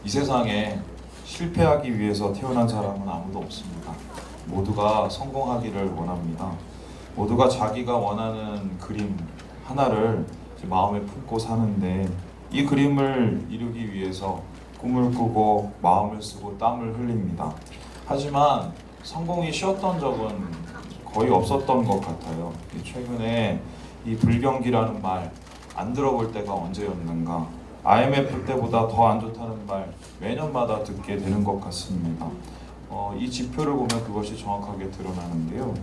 이 세상에 실패하기 위해서 태어난 사람은 아무도 없습니다. 모두가 성공하기를 원합니다. 모두가 자기가 원하는 그림 하나를 마음에 품고 사는데, 이 그림을 이루기 위해서 꿈을 꾸고 마음을 쓰고 땀을 흘립니다. 하지만 성공이 쉬웠던 적은 거의 없었던 것 같아요. 최근에 이 불경기라는 말 안 들어볼 때가 언제였는가, IMF 때보다 더 안 좋다는 말 매년마다 듣게 되는 것 같습니다. 이 지표를 보면 그것이 정확하게 드러나는데요.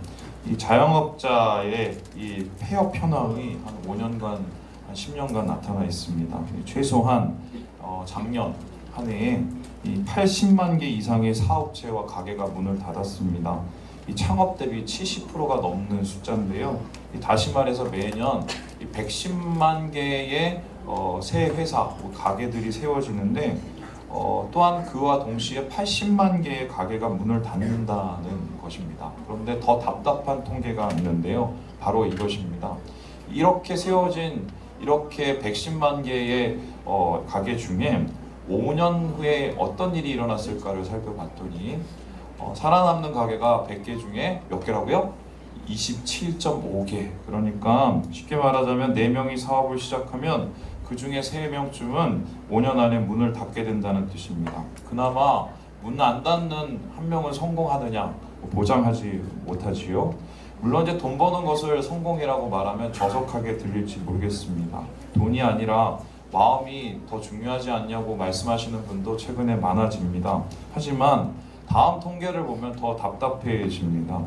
이 자영업자의 이 폐업 현황이 한 5년간, 한 10년간 나타나 있습니다. 최소한 작년 한 해에 이 80만 개 이상의 사업체와 가게가 문을 닫았습니다. 이 창업 대비 70%가 넘는 숫자인데요. 다시 말해서 매년 110만 개의 새 회사, 가게들이 세워지는데, 또한 그와 동시에 80만 개의 가게가 문을 닫는다는 것입니다. 그런데 더 답답한 통계가 있는데요. 바로 이것입니다. 이렇게 세워진 이렇게 110만 개의 가게 중에 5년 후에 어떤 일이 일어났을까를 살펴봤더니 살아남는 가게가 100개 중에 몇 개라고요? 27.5개. 그러니까 쉽게 말하자면 4명이 사업을 시작하면 그 중에 3명쯤은 5년 안에 문을 닫게 된다는 뜻입니다. 그나마 문 안 닫는 한 명은 성공하느냐, 보장하지 못하지요. 물론 이제 돈 버는 것을 성공이라고 말하면 저속하게 들릴지 모르겠습니다. 돈이 아니라 마음이 더 중요하지 않냐고 말씀하시는 분도 최근에 많아집니다. 하지만 다음 통계를 보면 더 답답해집니다.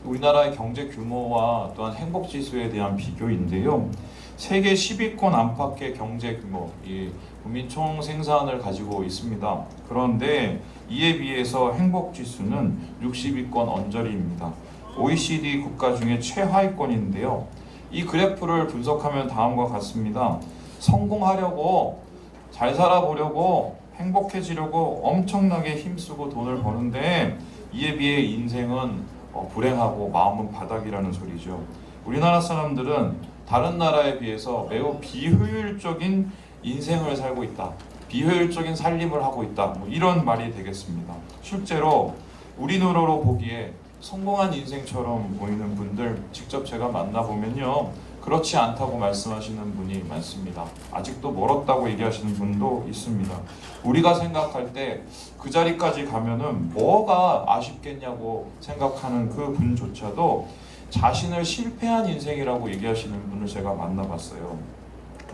우리나라의 경제 규모와 또한 행복 지수에 대한 비교인데요. 세계 10위권 안팎의 경제 규모, 이 국민 총 생산을 가지고 있습니다. 그런데 이에 비해서 행복 지수는 60위권 언저리입니다. OECD 국가 중에 최하위권인데요. 이 그래프를 분석하면 다음과 같습니다. 성공하려고, 잘 살아보려고, 행복해지려고 엄청나게 힘쓰고 돈을 버는데, 이에 비해 인생은 불행하고 마음은 바닥이라는 소리죠. 우리나라 사람들은 다른 나라에 비해서 매우 비효율적인 인생을 살고 있다, 비효율적인 살림을 하고 있다, 이런 말이 되겠습니다. 실제로 우리 눈으로 보기에 성공한 인생처럼 보이는 분들 직접 제가 만나보면요, 그렇지 않다고 말씀하시는 분이 많습니다. 아직도 멀었다고 얘기하시는 분도 있습니다. 우리가 생각할 때 그 자리까지 가면은 뭐가 아쉽겠냐고 생각하는 그 분조차도 자신을 실패한 인생이라고 얘기하시는 분을 제가 만나봤어요.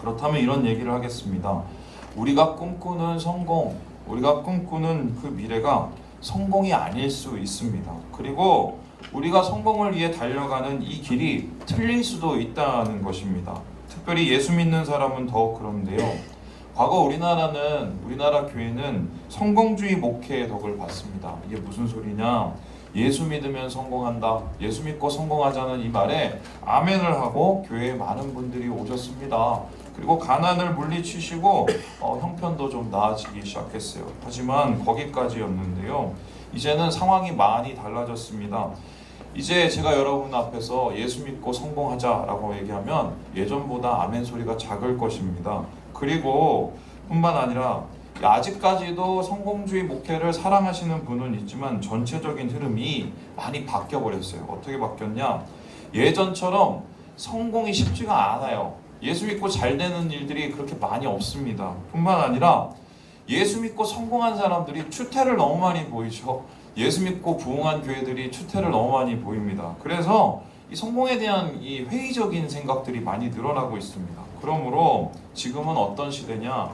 그렇다면 이런 얘기를 하겠습니다. 우리가 꿈꾸는 성공, 우리가 꿈꾸는 그 미래가 성공이 아닐 수 있습니다. 그리고 우리가 성공을 위해 달려가는 이 길이 틀릴 수도 있다는 것입니다. 특별히 예수 믿는 사람은 더욱 그런데요. 과거 우리나라 교회는 성공주의 목회의 덕을 봤습니다. 이게 무슨 소리냐? 예수 믿으면 성공한다, 예수 믿고 성공하자는 이 말에 아멘을 하고 교회에 많은 분들이 오셨습니다. 그리고 가난을 물리치시고 형편도 좀 나아지기 시작했어요. 하지만 거기까지였는데요. 이제는 상황이 많이 달라졌습니다. 이제 제가 여러분 앞에서 예수 믿고 성공하자라고 얘기하면 예전보다 아멘 소리가 작을 것입니다. 그리고 뿐만 아니라 아직까지도 성공주의 목회를 사랑하시는 분은 있지만 전체적인 흐름이 많이 바뀌어 버렸어요. 어떻게 바뀌었냐? 예전처럼 성공이 쉽지가 않아요. 예수 믿고 잘 되는 일들이 그렇게 많이 없습니다. 뿐만 아니라 예수 믿고 성공한 사람들이 추태를 너무 많이 보이죠. 예수 믿고 부흥한 교회들이 추태를 너무 많이 보입니다. 그래서 이 성공에 대한 이 회의적인 생각들이 많이 늘어나고 있습니다. 그러므로 지금은 어떤 시대냐?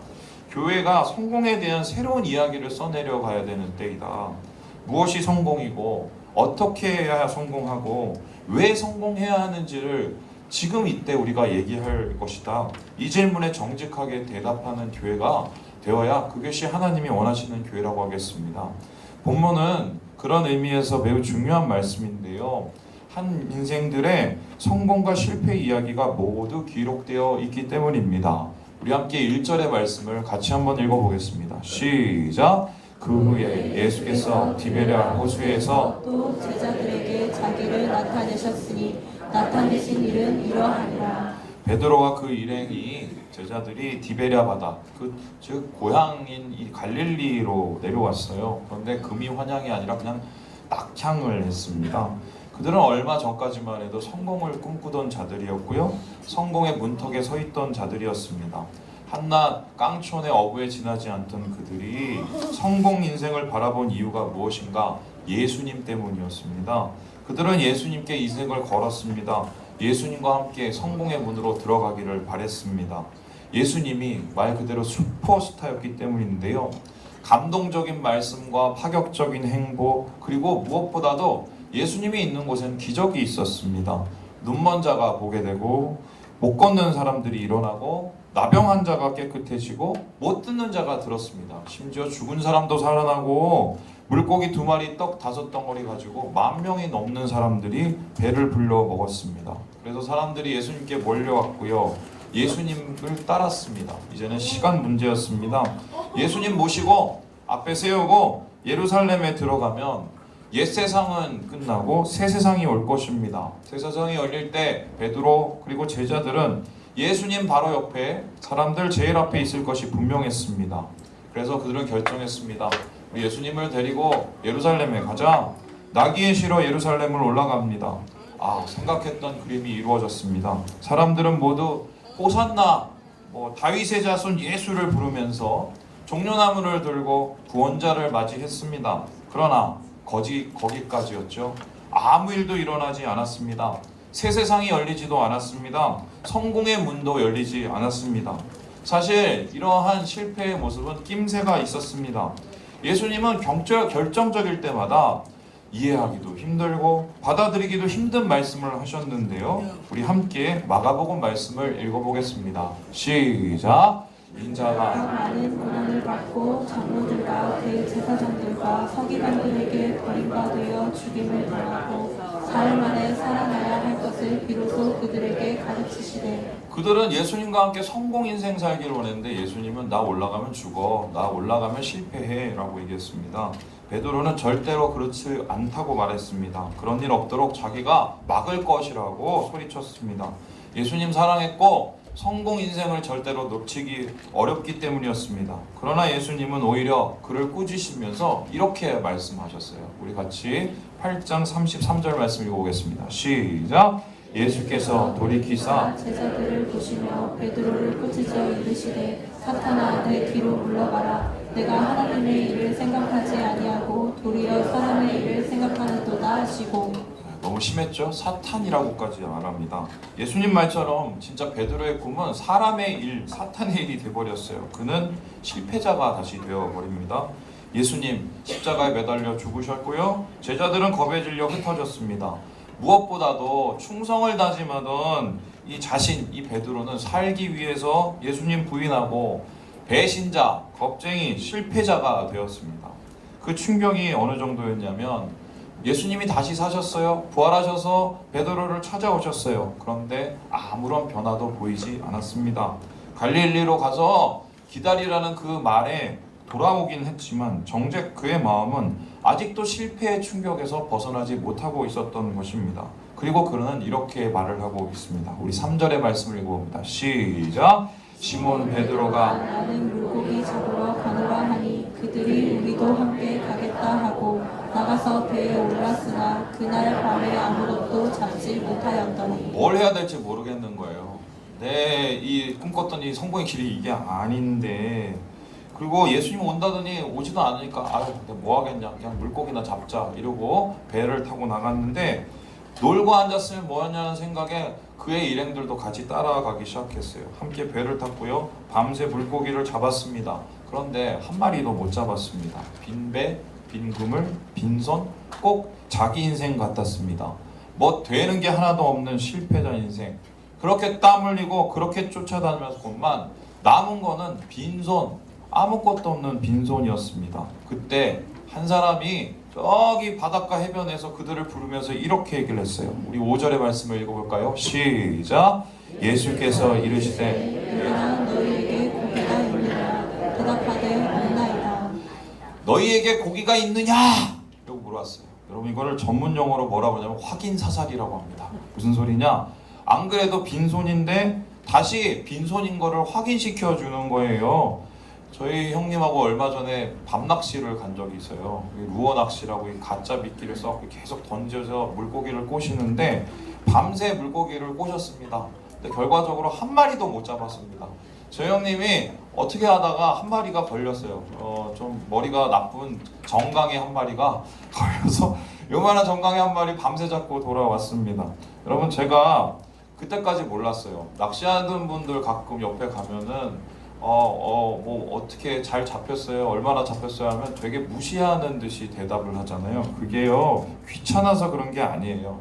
교회가 성공에 대한 새로운 이야기를 써내려 가야 되는 때이다. 무엇이 성공이고, 어떻게 해야 성공하고, 왜 성공해야 하는지를 지금 이때 우리가 얘기할 것이다. 이 질문에 정직하게 대답하는 교회가 되어야 그것이 하나님이 원하시는 교회라고 하겠습니다. 본문은 그런 의미에서 매우 중요한 말씀인데요. 한 인생들의 성공과 실패 이야기가 모두 기록되어 있기 때문입니다. 우리 함께 1절의 말씀을 같이 한번 읽어보겠습니다. 시작! 그 후에 예수께서 디베랴 호수에서 또 제자들에게 자기를 나타내셨으니 나타내신 일은 이러하니라. 베드로와 그 일행이 제자들이 디베랴 바다, 즉 고향인 이 갈릴리로 내려왔어요. 그런데 금이 환향이 아니라 그냥 낙향을 했습니다. 그들은 얼마 전까지만 해도 성공을 꿈꾸던 자들이었고요. 성공의 문턱에 서 있던 자들이었습니다. 한낱 깡촌의 어부에 지나지 않던 그들이 성공 인생을 바라본 이유가 무엇인가? 예수님 때문이었습니다. 그들은 예수님께 인생을 걸었습니다. 예수님과 함께 성공의 문으로 들어가기를 바랬습니다. 예수님이 말 그대로 슈퍼스타였기 때문인데요. 감동적인 말씀과 파격적인 행복, 그리고 무엇보다도 예수님이 있는 곳에는 기적이 있었습니다. 눈먼 자가 보게 되고, 못 걷는 사람들이 일어나고, 나병 자가 깨끗해지고, 못 듣는 자가 들었습니다. 심지어 죽은 사람도 살아나고, 물고기 2마리 떡 5덩어리 가지고 10,000명이 넘는 사람들이 배를 불러 먹었습니다. 그래서 사람들이 예수님께 몰려왔고요. 예수님을 따랐습니다. 이제는 시간 문제였습니다. 예수님 모시고 앞에 세우고 예루살렘에 들어가면 옛 세상은 끝나고 새 세상이 올 것입니다. 새 세상이 열릴 때 베드로 그리고 제자들은 예수님 바로 옆에 사람들 제일 앞에 있을 것이 분명했습니다. 그래서 그들은 결정했습니다. 예수님을 데리고 예루살렘에 가자. 나귀에 실어 예루살렘을 올라갑니다. 생각했던 그림이 이루어졌습니다. 사람들은 모두 호산나, 다윗의 자손 예수를 부르면서 종려나무를 들고 구원자를 맞이했습니다. 그러나 거기까지였죠. 아무 일도 일어나지 않았습니다. 새 세상이 열리지도 않았습니다. 성공의 문도 열리지 않았습니다. 사실 이러한 실패의 모습은 낌새가 있었습니다. 예수님은 결정적일 때마다 이해하기도 힘들고 받아들이기도 힘든 말씀을 하셨는데요. 우리 함께 마가복음 말씀을 읽어보겠습니다. 시작! 인자가 많은 고난을 받고 장로들과 대제사장들과 서기관들에게 버림받아 죽임을 당하고 사흘 만에 살아나야 할 것을 비로소 그들에게 가르치시되. 그들은 예수님과 함께 성공 인생 살기를 원했는데 예수님은 나 올라가면 죽어, 나 올라가면 실패해 라고 얘기했습니다. 베드로는 절대로 그렇지 않다고 말했습니다. 그런 일 없도록 자기가 막을 것이라고 소리쳤습니다. 예수님 사랑했고 성공 인생을 절대로 놓치기 어렵기 때문이었습니다. 그러나 예수님은 오히려 그를 꾸짖으면서 이렇게 말씀하셨어요. 우리 같이 8장 33절 말씀 읽어보겠습니다. 시작! 예수께서 돌이키사 제자들을 보시며 베드로를 꾸짖어 이르시되 사탄아 내 뒤로 물러가라. 내가 하나님의 일을 생각하지 아니하고 도리어 사람의 일을 생각하는도다 하시고. 너무 심했죠? 사탄이라고까지 말합니다. 예수님 말처럼 진짜 베드로의 꿈은 사람의 일, 사탄의 일이 돼버렸어요. 그는 실패자가 다시 되어버립니다. 예수님 십자가에 매달려 죽으셨고요. 제자들은 겁에 질려 흩어졌습니다. 무엇보다도 충성을 다짐하던 이 베드로는 살기 위해서 예수님 부인하고 배신자, 겁쟁이, 실패자가 되었습니다. 그 충격이 어느 정도였냐면 예수님이 다시 사셨어요. 부활하셔서 베드로를 찾아오셨어요. 그런데 아무런 변화도 보이지 않았습니다. 갈릴리로 가서 기다리라는 그 말에 돌아오긴 했지만 정작 그의 마음은 아직도 실패의 충격에서 벗어나지 못하고 있었던 것입니다. 그리고 그는 이렇게 말을 하고 있습니다. 우리 3절의 말씀을 읽어봅니다. 시작! 시몬 베드로가 나는 물고기 잡으러 가노라 하니 그들이 우리도 함께 가겠다 하고 나가서 배에 올랐으나 그날 밤에 아무것도 잡지 못하였더니. 뭘 해야 될지 모르겠는 거예요. 이 꿈꿨던 이 성공의 길이 이게 아닌데, 그리고 예수님 온다더니 오지도 않으니까 뭐 하겠냐, 그냥 물고기나 잡자 이러고 배를 타고 나갔는데 놀고 앉았으면 뭐하냐는 생각에 그의 일행들도 같이 따라가기 시작했어요. 함께 배를 탔고요. 밤새 물고기를 잡았습니다. 그런데 한 마리도 못 잡았습니다. 빈 배, 빈 그물, 빈손, 꼭 자기 인생 같았습니다. 뭐 되는 게 하나도 없는 실패자 인생. 그렇게 땀 흘리고 그렇게 쫓아다니면서만 남은 거는 빈손, 아무것도 없는 빈손이었습니다. 그때 한 사람이 저기 바닷가 해변에서 그들을 부르면서 이렇게 얘기를 했어요. 우리 5절의 말씀을 읽어볼까요? 시작! 예수께서 이르시되 너희에게 고기가 있느냐? 대답하되 없나이다. 너희에게 고기가 있느냐? 라고 물어봤어요. 여러분 이거를 전문 용어로 뭐라고 하냐면 확인 사살이라고 합니다. 무슨 소리냐? 안 그래도 빈손인데 다시 빈손인 거를 확인시켜 주는 거예요. 저희 형님하고 얼마 전에 밤 낚시를 간 적이 있어요. 루어 낚시라고 이 가짜 미끼를 써서 계속 던져서 물고기를 꼬시는데 밤새 물고기를 꼬셨습니다. 근데 결과적으로 한 마리도 못 잡았습니다. 저희 형님이 어떻게 하다가 한 마리가 걸렸어요. 좀 머리가 나쁜 정강이 한 마리가 걸려서 요만한 정강이 한 마리 밤새 잡고 돌아왔습니다. 여러분, 제가 그때까지 몰랐어요. 낚시하는 분들 가끔 옆에 가면은 뭐 어떻게 잘 잡혔어요? 얼마나 잡혔어요? 하면 되게 무시하는 듯이 대답을 하잖아요. 그게요, 귀찮아서 그런 게 아니에요.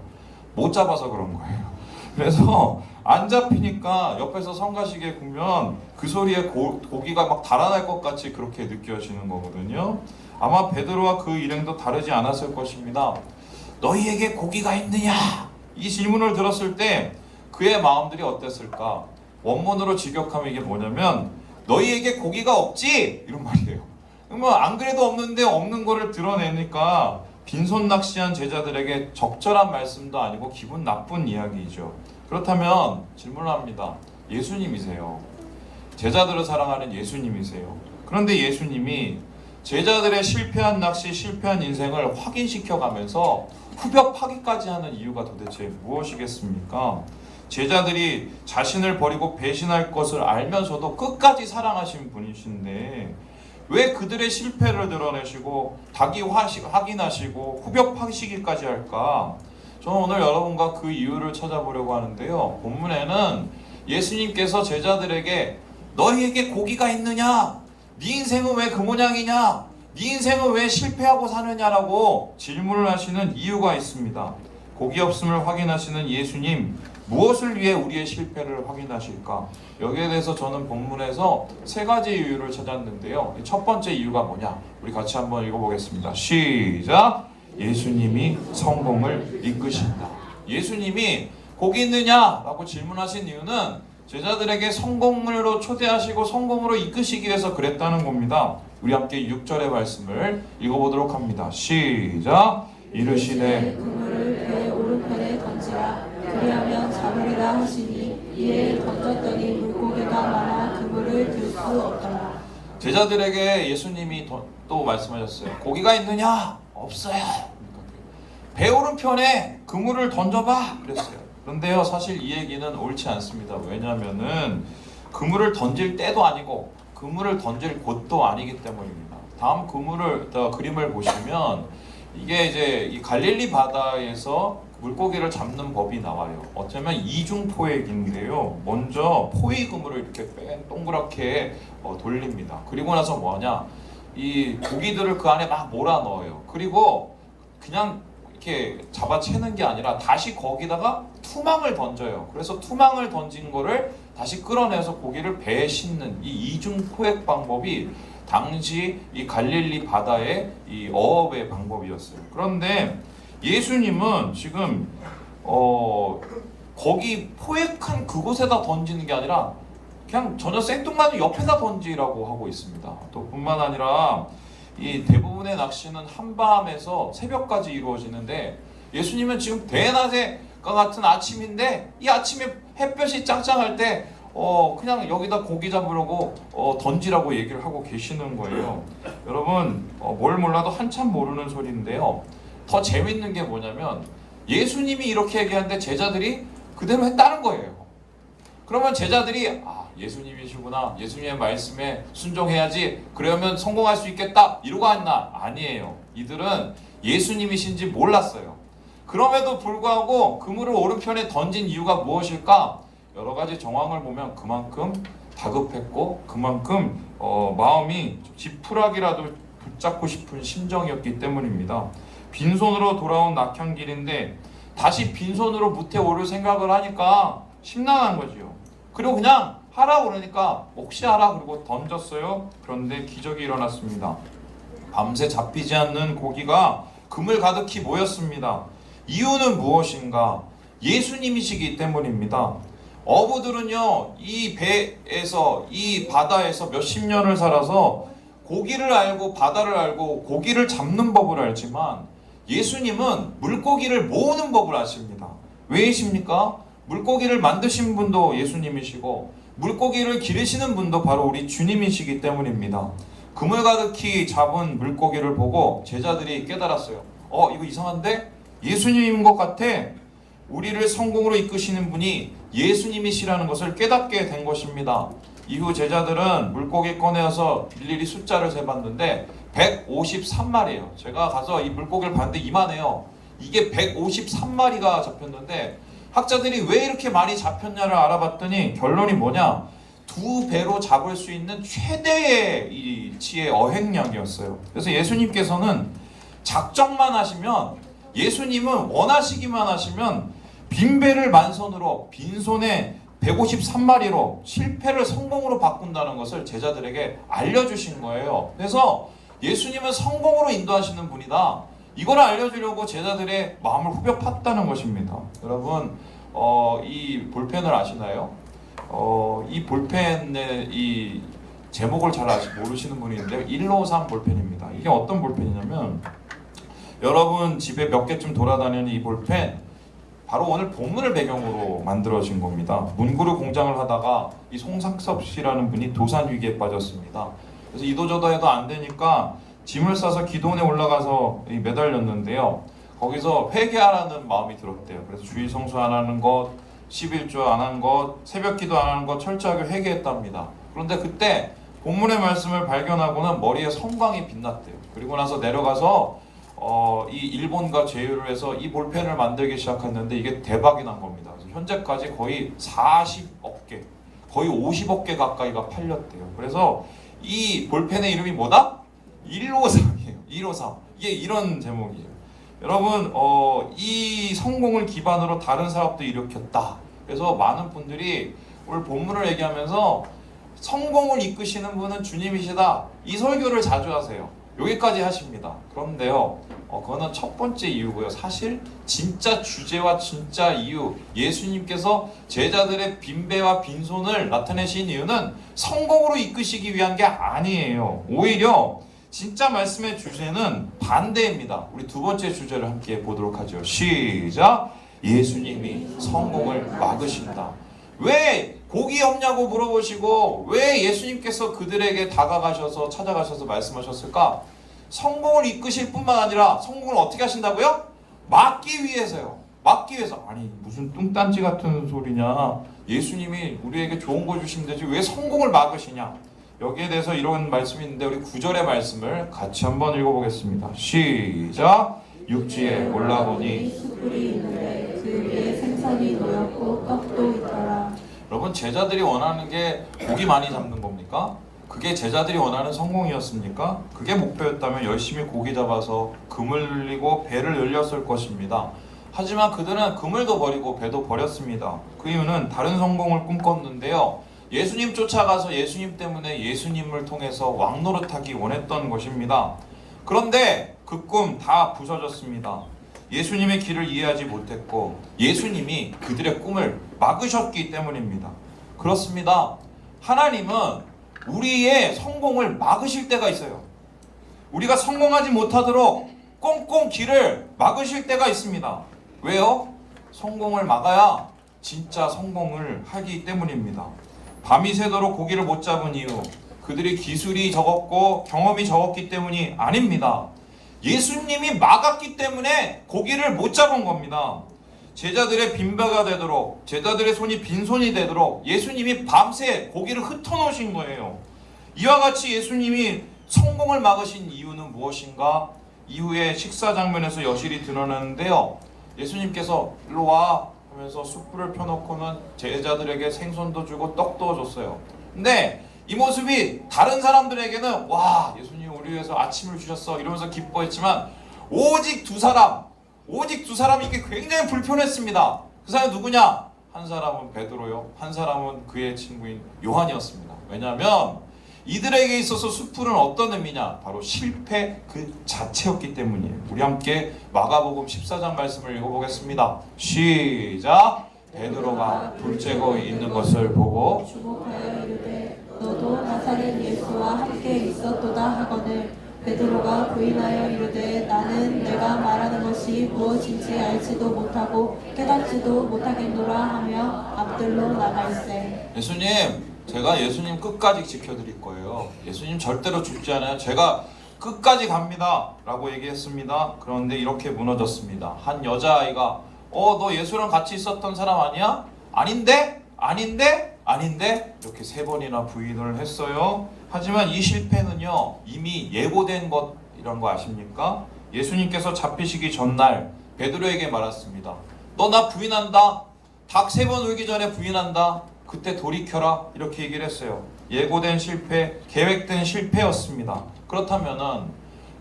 못 잡아서 그런 거예요. 그래서 안 잡히니까 옆에서 성가시게 구면 그 소리에 고기가 막 달아날 것 같이 그렇게 느껴지는 거거든요. 아마 베드로와 그 일행도 다르지 않았을 것입니다. 너희에게 고기가 있느냐? 이 질문을 들었을 때 그의 마음들이 어땠을까? 원문으로 직역하면 이게 뭐냐면 너희에게 고기가 없지? 이런 말이에요. 그러면 안 그래도 없는데 없는 거를 드러내니까 빈손 낚시한 제자들에게 적절한 말씀도 아니고 기분 나쁜 이야기이죠. 그렇다면 질문을 합니다. 예수님이세요. 제자들을 사랑하는 예수님이세요. 그런데 예수님이 제자들의 실패한 낚시, 실패한 인생을 확인시켜가면서 후벼파기까지 하는 이유가 도대체 무엇이겠습니까? 제자들이 자신을 버리고 배신할 것을 알면서도 끝까지 사랑하신 분이신데 왜 그들의 실패를 드러내시고 닭이 확인하시고 후벼파시기까지 할까? 저는 오늘 여러분과 그 이유를 찾아보려고 하는데요. 본문에는 예수님께서 제자들에게 너희에게 고기가 있느냐? 네 인생은 왜 그 모양이냐? 네 인생은 왜 실패하고 사느냐라고 질문을 하시는 이유가 있습니다. 고기 없음을 확인하시는 예수님, 무엇을 위해 우리의 실패를 확인하실까? 여기에 대해서 저는 본문에서 세 가지 이유를 찾았는데요. 첫 번째 이유가 뭐냐? 우리 같이 한번 읽어보겠습니다. 시작! 예수님이 성공을 이끄신다. 예수님이 고기 있느냐? 라고 질문하신 이유는 제자들에게 성공으로 초대하시고 성공으로 이끄시기 위해서 그랬다는 겁니다. 우리 함께 6절의 말씀을 읽어보도록 합니다. 시작! 이르시되 그물을 배 오른편에 던지라. 그리하면 잡으리라 하시니 이에 던졌더니 물고기가 많아 그물을 들 수 없더라. 제자들에게 예수님이 또 말씀하셨어요. 고기가 있느냐? 없어요. 배 오른편에 그물을 던져봐 그랬어요. 그런데요, 사실 이 얘기는 옳지 않습니다. 왜냐하면은 그물을 던질 때도 아니고 그물을 던질 곳도 아니기 때문입니다. 다음 그림을 보시면 이게 이제 이 갈릴리 바다에서 물고기를 잡는 법이 나와요. 어쩌면 이중 포획인데요. 먼저 포위 그물을 이렇게 동그랗게 돌립니다. 그리고 나서 뭐하냐? 이 고기들을 그 안에 막 몰아 넣어요. 그리고 그냥 이렇게 잡아채는 게 아니라 다시 거기다가 투망을 던져요. 그래서 투망을 던진 거를 다시 끌어내서 고기를 배에 싣는 이 이중 포획 방법이 당시 이 갈릴리 바다의 이 어업의 방법이었어요. 그런데 예수님은 지금 거기 포획한 그곳에다 던지는 게 아니라 그냥 전혀 생뚱맞은 옆에다 던지라고 하고 있습니다. 또 뿐만 아니라 이 대부분의 낚시는 한밤에서 새벽까지 이루어지는데 예수님은 지금 대낮과 같은 아침인데 이 아침에 햇볕이 짱짱할 때 그냥 여기다 고기 잡으려고 던지라고 얘기를 하고 계시는 거예요. 여러분, 뭘 몰라도 한참 모르는 소리인데요. 더 재밌는 게 뭐냐면 예수님이 이렇게 얘기하는데 제자들이 그대로 했다는 거예요. 그러면 제자들이 예수님이시구나, 예수님의 말씀에 순종해야지, 그러면 성공할 수 있겠다 이러고 했나? 아니에요. 이들은 예수님이신지 몰랐어요. 그럼에도 불구하고 그물을 오른편에 던진 이유가 무엇일까? 여러 가지 정황을 보면 그만큼 다급했고 그만큼 마음이 지푸라기라도 붙잡고 싶은 심정이었기 때문입니다. 빈손으로 돌아온 낙향길인데 다시 빈손으로 무태 오를 생각을 하니까 심란한 거지요. 그리고 그냥 하라 그러니까 몫이 하라 그러고 던졌어요. 그런데 기적이 일어났습니다. 밤새 잡히지 않는 고기가 그물 가득히 모였습니다. 이유는 무엇인가? 예수님이시기 때문입니다. 어부들은요, 이 배에서, 이 바다에서 몇십 년을 살아서 고기를 알고 바다를 알고 고기를 잡는 법을 알지만 예수님은 물고기를 모으는 법을 아십니다. 왜이십니까? 물고기를 만드신 분도 예수님이시고 물고기를 기르시는 분도 바로 우리 주님이시기 때문입니다. 그물 가득히 잡은 물고기를 보고 제자들이 깨달았어요. 이거 이상한데? 예수님인 것 같아. 우리를 성공으로 이끄시는 분이 예수님이시라는 것을 깨닫게 된 것입니다. 이후 제자들은 물고기 꺼내어서 일일이 숫자를 세봤는데 153마리예요. 제가 가서 이 물고기를 봤는데 이만해요. 이게 153마리가 잡혔는데 학자들이 왜 이렇게 많이 잡혔냐를 알아봤더니 결론이 뭐냐? 2배로 잡을 수 있는 최대의 이치의 어획량이었어요. 그래서 예수님께서는 작정만 하시면, 예수님은 원하시기만 하시면 빈배를 만선으로, 빈손에 153마리로 실패를 성공으로 바꾼다는 것을 제자들에게 알려주신 거예요. 그래서 예수님은 성공으로 인도하시는 분이다. 이걸 알려주려고 제자들의 마음을 후벼 팠다는 것입니다. 여러분, 이 볼펜을 아시나요? 이 볼펜의 이 제목을 잘 모르시는 분이 있는데 153 볼펜입니다. 이게 어떤 볼펜이냐면, 여러분 집에 몇 개쯤 돌아다니는 이 볼펜, 바로 오늘 본문을 배경으로 만들어진 겁니다. 문구류 공장을 하다가 이 송상섭 씨라는 분이 도산 위기에 빠졌습니다. 그래서 이도저도 해도 안 되니까 짐을 싸서 기도원에 올라가서 매달렸는데요. 거기서 회개하라는 마음이 들었대요. 그래서 주일 성수 안 하는 것, 11조 안 한 것, 새벽 기도 안 하는 것 철저하게 회개했답니다. 그런데 그때 본문의 말씀을 발견하고는 머리에 성광이 빛났대요. 그리고 나서 내려가서 이 일본과 제휴를 해서 이 볼펜을 만들기 시작했는데 이게 대박이 난 겁니다. 그래서 현재까지 거의 40억 개, 거의 50억 개 가까이가 팔렸대요. 그래서 이 볼펜의 이름이 뭐다? 153이에요. 153. 이게 이런 제목이에요. 여러분, 이 성공을 기반으로 다른 사업도 일으켰다. 그래서 많은 분들이 오늘 본문을 얘기하면서 성공을 이끄시는 분은 주님이시다. 이 설교를 자주 하세요. 여기까지 하십니다. 그런데요, 그거는 첫 번째 이유고요. 사실 진짜 주제와 진짜 이유, 예수님께서 제자들의 빈배와 빈손을 나타내신 이유는 성공으로 이끄시기 위한 게 아니에요. 오히려 진짜 말씀의 주제는 반대입니다. 우리 두 번째 주제를 함께 보도록 하죠. 시작! 예수님이 성공을 막으신다. 왜 고기 없냐고 물어보시고 왜 예수님께서 그들에게 다가가셔서 찾아가셔서 말씀하셨을까? 성공을 이끄실 뿐만 아니라 성공을 어떻게 하신다고요? 막기 위해서요. 막기 위해서. 아니 무슨 뚱딴지 같은 소리냐. 예수님이 우리에게 좋은 거 주시면 되지 왜 성공을 막으시냐. 여기에 대해서 이런 말씀이 있는데 우리 9절의 말씀을 같이 한번 읽어보겠습니다. 시작! 육지에 올라보니 숯불이 있는데 그 위에 생선이 놓였고 떡도 있더라. 여러분, 제자들이 원하는 게 고기 많이 잡는 겁니까? 그게 제자들이 원하는 성공이었습니까? 그게 목표였다면 열심히 고기 잡아서 그물 늘리고 배를 늘렸을 것입니다. 하지만 그들은 그물도 버리고 배도 버렸습니다. 그 이유는 다른 성공을 꿈꿨는데요. 예수님 쫓아가서 예수님 때문에 예수님을 통해서 왕노릇하기 원했던 것입니다. 그런데 그 꿈 다 부서졌습니다. 예수님의 길을 이해하지 못했고 예수님이 그들의 꿈을 막으셨기 때문입니다. 그렇습니다. 하나님은 우리의 성공을 막으실 때가 있어요. 우리가 성공하지 못하도록 꽁꽁 길을 막으실 때가 있습니다. 왜요? 성공을 막아야 진짜 성공을 하기 때문입니다. 밤이 새도록 고기를 못 잡은 이유, 그들이 기술이 적었고 경험이 적었기 때문이 아닙니다. 예수님이 막았기 때문에 고기를 못 잡은 겁니다. 제자들의 빈배가 되도록, 제자들의 손이 빈손이 되도록 예수님이 밤새 고기를 흩어놓으신 거예요. 이와 같이 예수님이 성공을 막으신 이유는 무엇인가? 이후에 식사 장면에서 여실히 드러나는데요. 예수님께서 일로 와 하면서 숯불을 펴놓고는 제자들에게 생선도 주고 떡도 줬어요. 근데 이 모습이 다른 사람들에게는 와, 예수님 우리 위해서 아침을 주셨어 이러면서 기뻐했지만 오직 두 사람이 이게 굉장히 불편했습니다. 그 사람이 누구냐? 한 사람은 베드로요, 한 사람은 그의 친구인 요한이었습니다. 왜냐하면 이들에게 있어서 숯불은 어떤 의미냐? 바로 실패 그 자체였기 때문이에요. 우리 함께 마가복음 14장 말씀을 읽어보겠습니다. 시작! 베드로가 불 쬐고 있는 것을 보고 주목하여 이르되 너도 나사렛 예수와 함께 있었도다 하거늘 베드로가 부인하여 이르되 나는 내가 말하는 것이 무엇인지 알지도 못하고 깨닫지도 못하겠노라 하며 앞들로 나갈세. 예수님, 제가 예수님 끝까지 지켜드릴 거예요. 예수님 절대로 죽지 않아요. 제가 끝까지 갑니다 라고 얘기했습니다. 그런데 이렇게 무너졌습니다. 한 여자아이가 너 예수랑 같이 있었던 사람 아니야? 아닌데? 아닌데? 아닌데? 이렇게 3번이나 부인을 했어요. 하지만 이 실패는요, 이미 예고된 것이란 거 아십니까? 예수님께서 잡히시기 전날 베드로에게 말했습니다. 너 나 부인한다. 닭 3번 울기 전에 부인한다. 그때 돌이켜라. 이렇게 얘기를 했어요. 예고된 실패, 계획된 실패였습니다. 그렇다면은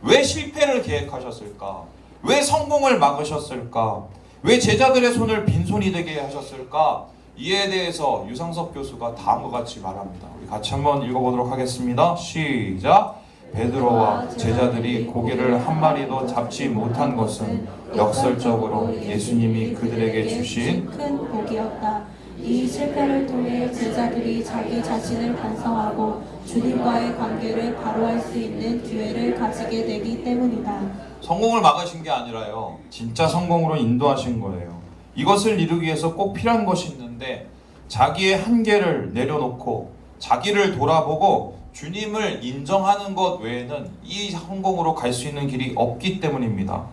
왜 실패를 계획하셨을까? 왜 성공을 막으셨을까? 왜 제자들의 손을 빈손이 되게 하셨을까? 이에 대해서 유상섭 교수가 다음과 같이 말합니다. 우리 같이 한번 읽어보도록 하겠습니다. 시작! 베드로와 제자들이 고기를 한 마리도 잡지 못한 것은 역설적으로 예수님이 그들에게 주신 큰 복이었다. 이 실패를 통해 제자들이 자기 자신을 반성하고 주님과의 관계를 바로 할 수 있는 기회를 가지게 되기 때문이다. 성공을 막으신 게 아니라요, 진짜 성공으로 인도하신 거예요. 이것을 이루기 위해서 꼭 필요한 것이 있는데 자기의 한계를 내려놓고 자기를 돌아보고 주님을 인정하는 것 외에는 이 성공으로 갈 수 있는 길이 없기 때문입니다.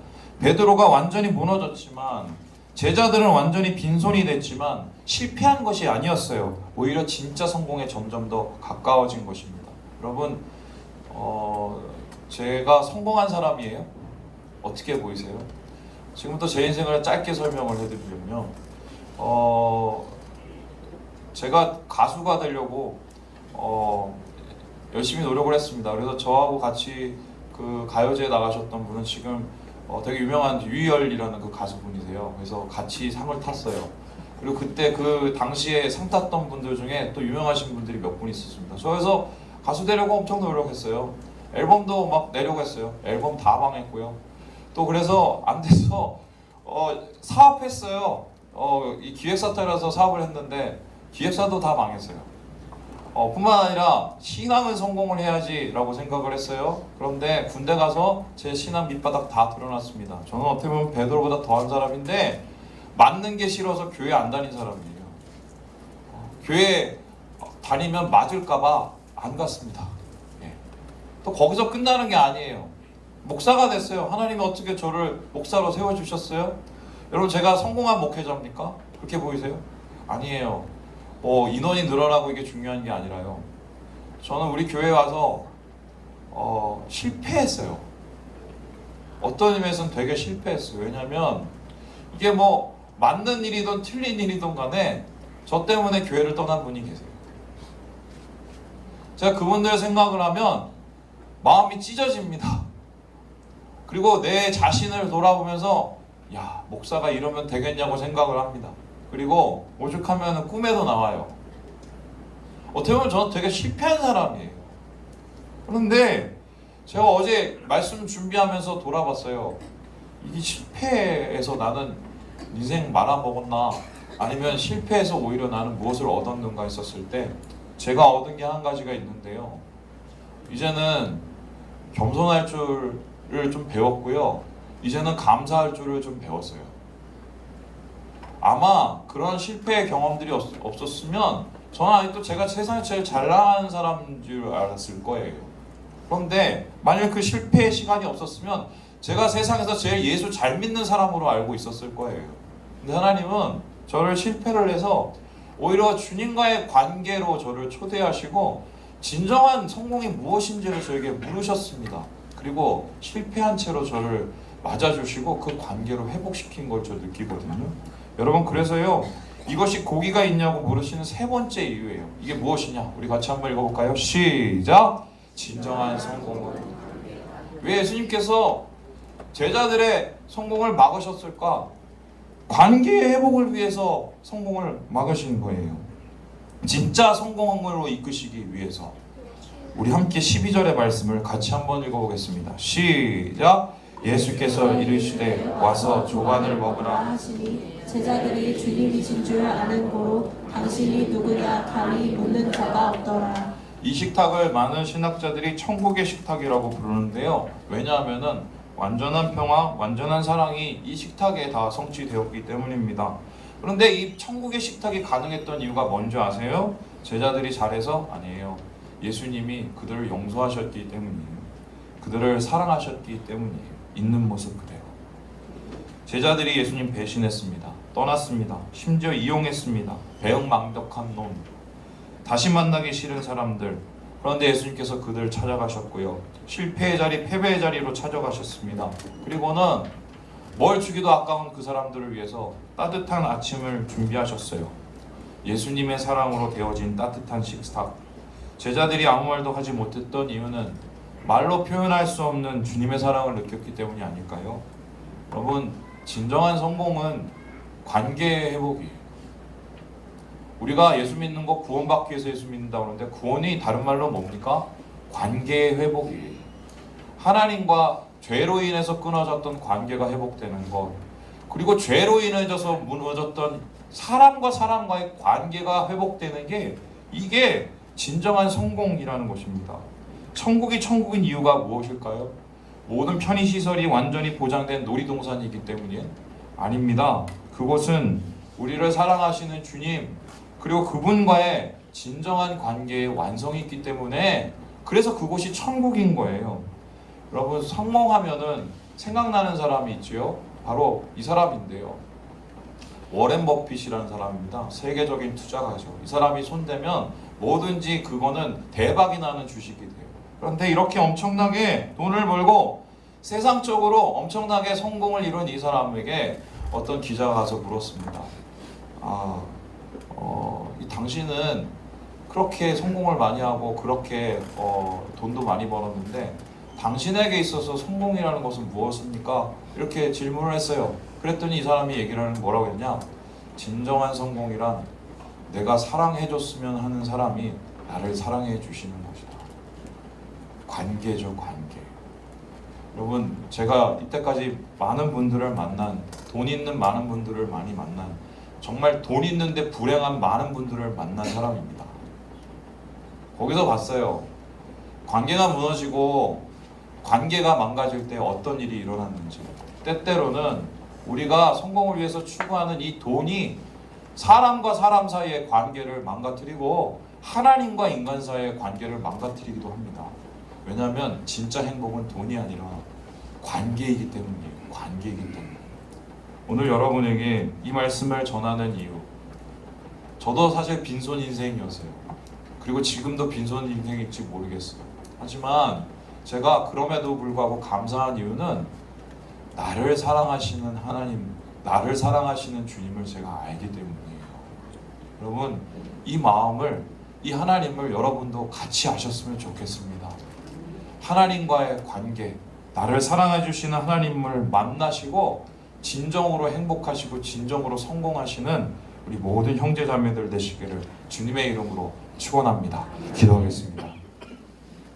베드로가 완전히 무너졌지만, 제자들은 완전히 빈손이 됐지만 실패한 것이 아니었어요. 오히려 진짜 성공에 점점 더 가까워진 것입니다. 여러분, 제가 성공한 사람이에요? 어떻게 보이세요? 지금부터 제 인생을 짧게 설명을 해드리면요, 제가 가수가 되려고 열심히 노력을 했습니다. 그래서 저하고 같이 그 가요제에 나가셨던 분은 지금 되게 유명한 유희열이라는 그 가수분이세요. 그래서 같이 상을 탔어요. 그리고 그때 그 당시에 상 탔던 분들 중에 또 유명하신 분들이 몇 분 있었습니다. 그래서 가수 되려고 엄청 노력했어요. 앨범도 막 내려고 했어요. 앨범 다 망했고요. 또 그래서 안 돼서 사업했어요. 이 기획사 따라서 사업을 했는데 기획사도 다 망했어요. 뿐만 아니라 신앙은 성공을 해야지 라고 생각을 했어요. 그런데 군대 가서 제 신앙 밑바닥 다 드러났습니다. 저는 어떻게 보면 베드로보다 더한 사람인데 맞는 게 싫어서 교회 안 다닌 사람이에요. 교회 다니면 맞을까봐 안 갔습니다. 예. 또 거기서 끝나는 게 아니에요. 목사가 됐어요. 하나님이 어떻게 저를 목사로 세워주셨어요? 여러분, 제가 성공한 목회자입니까? 그렇게 보이세요? 아니에요. 인원이 늘어나고 이게 중요한 게 아니라요, 저는 우리 교회에 와서 실패했어요. 어떤 의미에서는 되게 실패했어요. 왜냐면 이게 뭐 맞는 일이든 틀린 일이든 간에 저 때문에 교회를 떠난 분이 계세요. 제가 그분들 생각을 하면 마음이 찢어집니다. 그리고 내 자신을 돌아보면서 야, 목사가 이러면 되겠냐고 생각을 합니다. 그리고 오죽하면 꿈에도 나와요. 어떻게 보면 저는 되게 실패한 사람이에요. 그런데 제가 어제 말씀 준비하면서 돌아봤어요. 이 실패에서 나는 인생 말아먹었나, 아니면 실패해서 오히려 나는 무엇을 얻었는가 했었을 때 제가 얻은 게 한 가지가 있는데요, 이제는 겸손할 줄을 좀 배웠고요, 이제는 감사할 줄을 좀 배웠어요. 아마 그런 실패의 경험들이 없었으면 저는 아직도 제가 세상에 제일 잘 나가는 사람인 줄 알았을 거예요. 그런데 만약 그 실패의 시간이 없었으면 제가 세상에서 제일 예수 잘 믿는 사람으로 알고 있었을 거예요. 근데 하나님은 저를 실패를 해서 오히려 주님과의 관계로 저를 초대하시고 진정한 성공이 무엇인지를 저에게 물으셨습니다. 그리고 실패한 채로 저를 맞아주시고 그 관계로 회복시킨 걸 저 느끼거든요. 여러분, 그래서요, 이것이 고기가 있냐고 물으시는 3번째 이유예요. 이게 무엇이냐? 우리 같이 한번 읽어볼까요? 시작! 진정한 성공은. 왜 예수님께서 제자들의 성공을 막으셨을까? 관계의 회복을 위해서 성공을 막으신 거예요. 진짜 성공으로 이끄시기 위해서. 우리 함께 12절의 말씀을 같이 한번 읽어보겠습니다. 시작! 예수께서 이르시되 와서 조반을 먹으라 하시니 제자들이 주님이신 줄 아는 고로 당신이 누구냐 감히 묻는 자가 없더라. 이 식탁을 많은 신학자들이 천국의 식탁이라고 부르는데요. 왜냐하면은 완전한 평화, 완전한 사랑이 이 식탁에 다 성취되었기 때문입니다. 그런데 이 천국의 식탁이 가능했던 이유가 뭔지 아세요? 제자들이 잘해서? 아니에요. 예수님이 그들을 용서하셨기 때문이에요. 그들을 사랑하셨기 때문이에요. 있는 모습 그대로. 제자들이 예수님 배신했습니다. 떠났습니다. 심지어 이용했습니다. 배은망덕한 놈. 다시 만나기 싫은 사람들. 그런데 예수님께서 그들을 찾아가셨고요. 실패의 자리, 패배의 자리로 찾아가셨습니다. 그리고는 뭘 주기도 아까운 그 사람들을 위해서 따뜻한 아침을 준비하셨어요. 예수님의 사랑으로 되어진 따뜻한 식탁. 제자들이 아무 말도 하지 못했던 이유는 말로 표현할 수 없는 주님의 사랑을 느꼈기 때문이 아닐까요? 여러분, 진정한 성공은 관계 회복이에요. 우리가 예수 믿는 거 구원받기 위해서 예수 믿는다고 하는데 구원이 다른 말로 뭡니까? 관계 회복이에요. 하나님과 죄로 인해서 끊어졌던 관계가 회복되는 것, 그리고 죄로 인해서 무너졌던 사람과 사람과의 관계가 회복되는 게 이게 진정한 성공이라는 것입니다. 천국이 천국인 이유가 무엇일까요? 모든 편의시설이 완전히 보장된 놀이동산이기 때문이에요? 아닙니다. 그것은 우리를 사랑하시는 주님, 그리고 그분과의 진정한 관계의 완성이 있기 때문에 그래서 그곳이 천국인 거예요. 여러분, 성공하면은 생각나는 사람이 있지요. 바로 이 사람인데요. 워렌 버핏이라는 사람입니다. 세계적인 투자가죠. 이 사람이 손대면 뭐든지 그거는 대박이 나는 주식이 돼요. 그런데 이렇게 엄청나게 돈을 벌고 세상적으로 엄청나게 성공을 이룬 이 사람에게 어떤 기자가 가서 물었습니다. 당신은 그렇게 성공을 많이 하고 그렇게 돈도 많이 벌었는데 당신에게 있어서 성공이라는 것은 무엇입니까? 이렇게 질문을 했어요. 그랬더니 이 사람이 얘기를 하는 뭐라고 했냐? 진정한 성공이란 내가 사랑해줬으면 하는 사람이 나를 사랑해 주시는 것이다. 관계죠, 관계. 여러분, 제가 이때까지 많은 분들을 만난, 돈 있는 많은 분들을 많이 만난, 정말 돈 있는데 불행한 많은 분들을 만난 사람입니다. 거기서 봤어요. 관계가 무너지고 관계가 망가질 때 어떤 일이 일어났는지. 때때로는 우리가 성공을 위해서 추구하는 이 돈이 사람과 사람 사이의 관계를 망가뜨리고 하나님과 인간 사이의 관계를 망가뜨리기도 합니다. 왜냐하면 진짜 행복은 돈이 아니라 관계이기 때문이에요. 관계이기 때문에. 오늘 여러분에게 이 말씀을 전하는 이유, 저도 사실 빈손 인생이었어요. 그리고 지금도 빈손 인생일지 모르겠어요. 하지만 제가 그럼에도 불구하고 감사한 이유는 나를 사랑하시는 하나님, 나를 사랑하시는 주님을 제가 알기 때문이에요. 여러분, 이 마음을, 이 하나님을 여러분도 같이 아셨으면 좋겠습니다. 하나님과의 관계, 나를 사랑해 주시는 하나님을 만나시고 진정으로 행복하시고 진정으로 성공하시는 우리 모든 형제자매들 되시기를 주님의 이름으로 축원합니다. 기도하겠습니다.